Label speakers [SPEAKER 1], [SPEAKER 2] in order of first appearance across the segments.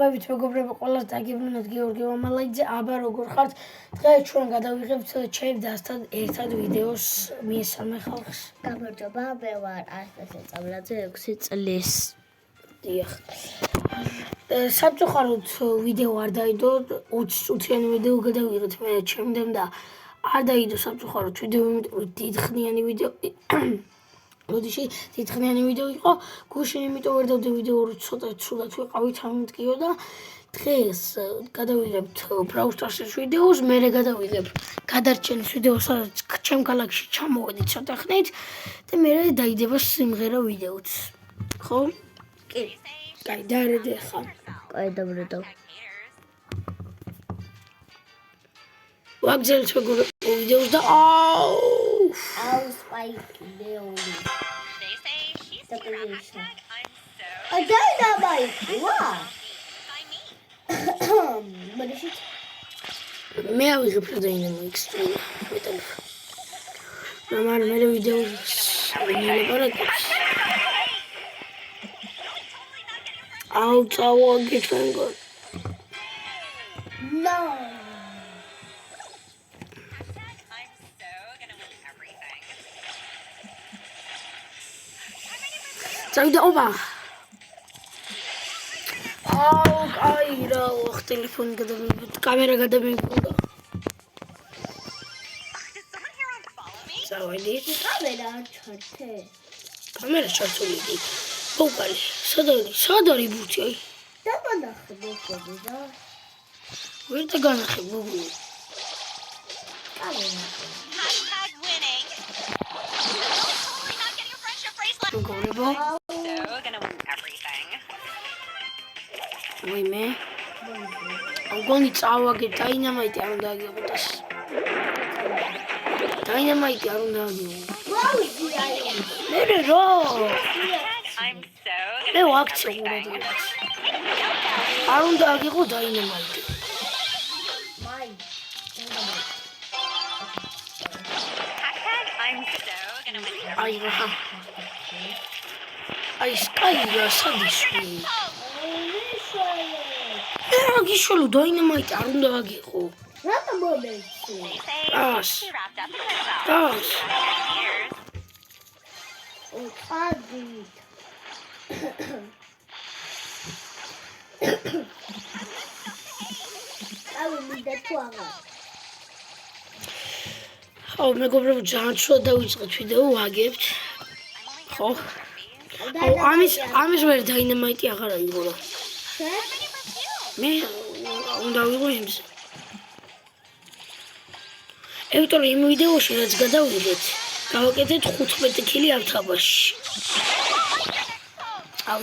[SPEAKER 1] მოგებით მეგობრებო, ყველას დაგებრუნოთ გიორგი მამალაიძე, აბა როგორ ხართ? დღეს ჩვენ გადავიღებთ ჩემთან ერთად ვიდეოს მიესალმე ხალხს.
[SPEAKER 2] გამარჯობა, მე ვარ ასტას წავლაძე 6 წლის.
[SPEAKER 1] დიახ. სამწუხაროდ ვიდეო არ დაიდო, 20 წუთიანი ვიდეო გადავიღეთ მე ჩემთან და არ დაიდო სამწუხაროდ ვიდეო, იმიტომ რომ დიდხნიანი ვიდეო ოდიში დიდხნიანი ვიდეო იყო, გუშინ იმიტომ ვერ დავდე ვიდეო, რომ ცოტა ცუდად ვიყავით ამ მткиო და დღეს გადავიღებთ Brawl Stars-ის ვიდეოს, მერე გადავიღებ გადარჩენის ვიდეოს, სადაც ჩემ ქალაქში ჩამოვედი ცოტა ხნით და მერე დაიდება სიმღერა ვიდეოც. ხო?
[SPEAKER 2] კი.
[SPEAKER 1] კაი, დაარედე ხა.
[SPEAKER 2] კაი, დაბრუნდა.
[SPEAKER 1] ვაგზავნეთ ვიდეოს და
[SPEAKER 2] Spike Leoni.
[SPEAKER 1] მე ავიღებ Dynamite-ს მეტად. მაგრამ მე ვიდეოს ვინელებარაკებს. წავაგე ჩვენგან.
[SPEAKER 2] No.
[SPEAKER 1] წავიდა ოპა. კაი რა, ტელეფონი გადავიღეთ, კამერა გადავიღეთ. წავედი.
[SPEAKER 2] კამერა ჩართე.
[SPEAKER 1] კამერა ჩართული idi. ბოგალი, სად არის ბუთი?
[SPEAKER 2] დაბანახე ბოგები და
[SPEAKER 1] ვერ დაგანახე ბოგი.
[SPEAKER 2] კამერა.
[SPEAKER 1] მეგობრებო. ვიმე. აგონი წავაგე Dynamite არ უნდა აგიობდეს. Dynamite არ უნდა აგიობდეს. მე რა? მე ვაქცია უმედიებს. არ უნდა აგიღო Dynamite. აი რა. აი სკაია სადიშვი. რა გიშოლო Dynamite არ უნდა აგიღო.
[SPEAKER 2] რატომ მომეცი?
[SPEAKER 1] დას.
[SPEAKER 2] ადი. მინდა თუაღა.
[SPEAKER 1] ხო, მეგობრებო, ძალიან შუა დავიწყეთ ვიდეო, ვაგებთ. ხო? ამის ვერ Dynamite აღარ აიღო რა. მე უნდა ვიღო იმს. ევტორი იმ ვიდეოში რაც გადავიღეთ, გავაკეთეთ 15 კილი ავთაბაში.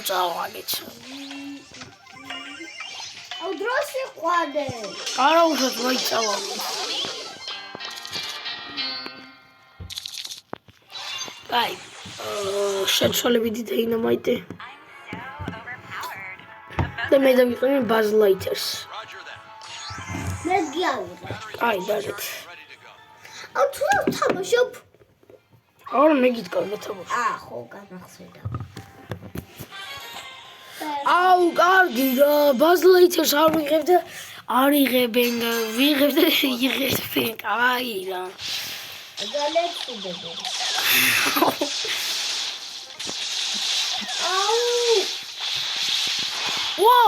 [SPEAKER 1] წავაგეთ.
[SPEAKER 2] დროსი ყვადე.
[SPEAKER 1] არა უშოთ ვაიწავაგეთ. კაი. შეცვალებიდი Dynamite. და მე დავიყენე Buzz Lighters.
[SPEAKER 2] მე გიავიღე.
[SPEAKER 1] კაი, დაგეთ.
[SPEAKER 2] თუ თამაშობ?
[SPEAKER 1] არა, მე გიტკავდა თამაში.
[SPEAKER 2] ხო, გამახსენდა.
[SPEAKER 1] კარგი რა, Buzz Lighters არ ვიღებ და არ იღებენ და ვიღებ და იღებენ. კაი რა.
[SPEAKER 2] გალექსიდებო.
[SPEAKER 1] ვა!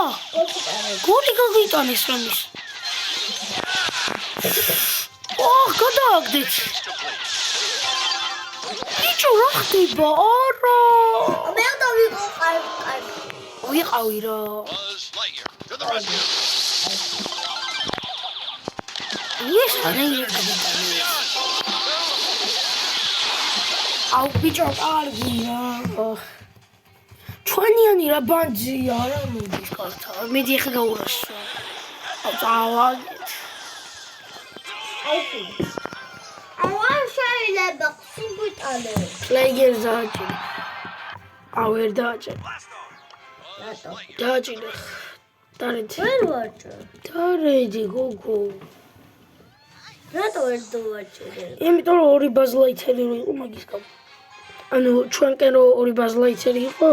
[SPEAKER 1] გული გაგიტანეს რომის. გადააგდეთ. ბიჭო, რა ხდება? არა!
[SPEAKER 2] მე უნდა ვიყო კარგი.
[SPEAKER 1] ვიყავი რა. ეს არა იგებდა. ბიჭო, კარგი რა. ჩვენიანი რა ბანძია რა მოდის კართა. მედი ახლა გაურასო. წავაგეთ.
[SPEAKER 2] არ შეიძლება ხსუბიტანე.
[SPEAKER 1] პლეიგერ დააჭირე. ვერ დააჭირე.
[SPEAKER 2] რატო?
[SPEAKER 1] დააჭირე. დარედი.
[SPEAKER 2] ვერ ვაჭრე.
[SPEAKER 1] დარედი გოგო.
[SPEAKER 2] რატო ვერ დავაჭრე?
[SPEAKER 1] იმიტომ რომ ორი Buzz Lighters იყო მაგის გამო. ანუ ჩვენკენ რო ორი Buzz Lighters იყო,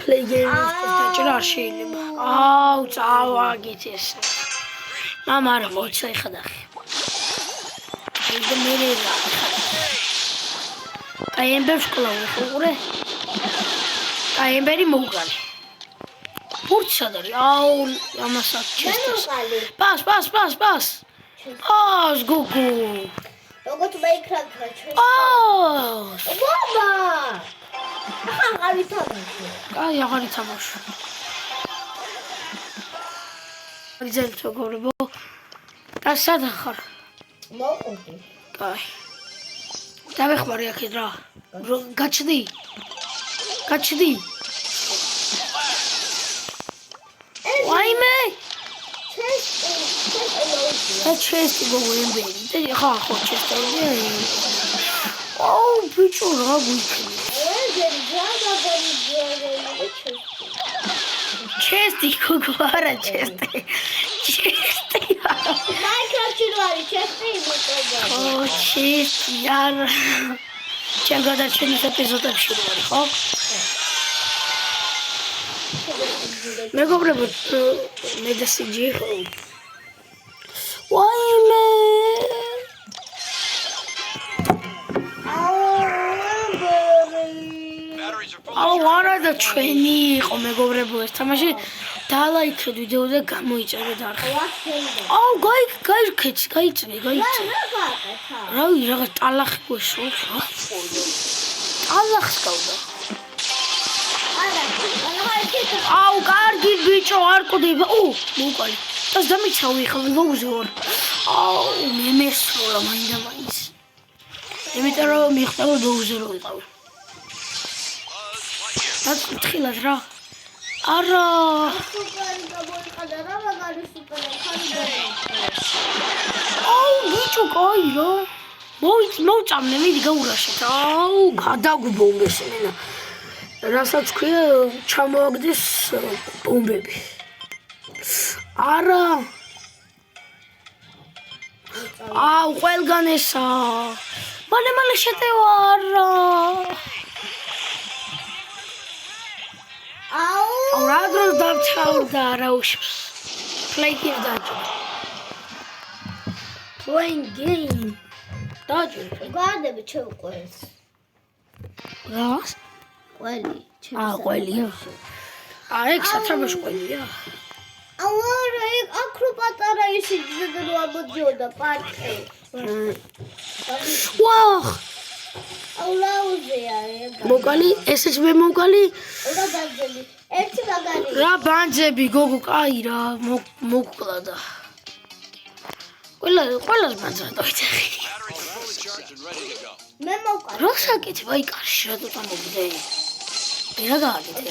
[SPEAKER 1] play game-ის დაჭრა არ შეიძლება. აუ, წავაგეთ ეს. მამა არა მოიცა იხადახი. ეს მე რა აი ემბერ სკოლა ვიყურე. აი ემბერი მოუგალი. ფურცი სად არის? აუ, ამასაც ჩესტეს. პას. პას, გოგო.
[SPEAKER 2] როგორც მეიქრაკრა ჩვენ.
[SPEAKER 1] ბაბა!
[SPEAKER 2] აღარ ითამაშო.
[SPEAKER 1] აი, აღარ ითამაშო. გიძელთ როგორებო? და სად ხარ?
[SPEAKER 2] მოყვდი.
[SPEAKER 1] აი. დავეხმარი აქეთ რა. გაჩდი. ვაიმე! ჩესტი გოგო ემბერი. და ხო ჩესტია. აუ, ბიჭო რა გიქნი. ჩესტი გოგო არა ჩესტი.
[SPEAKER 2] მაინკრაფტში რო არის ჩესტი იმიტება.
[SPEAKER 1] ო ჩესტი არა. ჩემ გადარჩენის ეპიზოდებში რო არის, ხო? მეგობრებო, მე და სიჯი ხო? ვაიმე! აუ, არა და ჩვენი იყო მეგობრებო ეს თამაში დალაიქეთ ვიდეო და გამოიწერეთ არხი. აუ, გაიჭრე. რავი, რაღაც ტალახი გვეშოს რა. ტალახს გავდა. აუ, კარგი ბიჭო, არ ყდება. მოუყალი. დას დამიცავი ხა ლოუზე ვარ. აუ, მე მესროლა მაინდა-მაინც. იმიტომ რომ მიხდება ლოუზე რო ვიყავ. თხილად რა. არა. აუ, ბიჭო, კაი რა. მოუწამნე, მიდი გაურაშეთ. აუ, გადაგუბომბეს მენა. რასაც ქვია ჩამოაგდეს ბომბები. არა. აუ, ყველგან ესა. მალე შეტევა არა. აუ, რა დროს დავჩაურდა რა უშავს. Play game დაჭრა. Playing game. დაჭრა.
[SPEAKER 2] გვარდები ჩევყოს.
[SPEAKER 1] რას?
[SPEAKER 2] ყველი.
[SPEAKER 1] ყველია. ეგ სათავეში ყველია.
[SPEAKER 2] აუ, ეგ აქრო პატარა ისი ძდრო ამოდიოდა პარკი.
[SPEAKER 1] ვაჰ!
[SPEAKER 2] აუ, ლაუზია ეგ.
[SPEAKER 1] მოკალი, ესეც მე მოკალი.
[SPEAKER 2] რა ბანძები? ერთი მაგარი.
[SPEAKER 1] რა ბანძები, გოგო, კაი რა, მოკლა და. ყველას ბანძა დავიწერე.
[SPEAKER 2] მე მოკლა.
[SPEAKER 1] რა საკეთებ, აი კარში რატო წამოგდე? რა გააკეთე?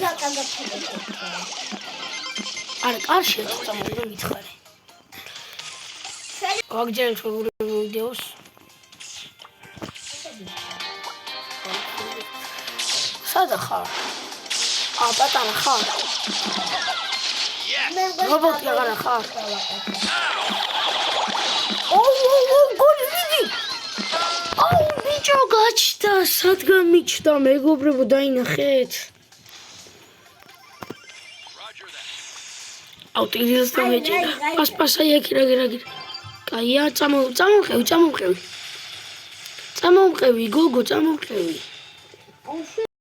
[SPEAKER 1] არა, კარში რატო წამოგდე მითხარი. გაგჯერეთ ვიდეოს. სადა ხარ? პატარა ხარ? რობოტი აღარა ხარ? გოლი მიდი! აუ, ბიჭო, გაჩნდა, სად გამიჩნდა, მეგობრებო, დაინახეთ. აუ, ტირილს დამეჭირა. პასპასა იქ რაგი. კაია, წამოვყევი. წამოვყევი, გოგო, წამოვყევი.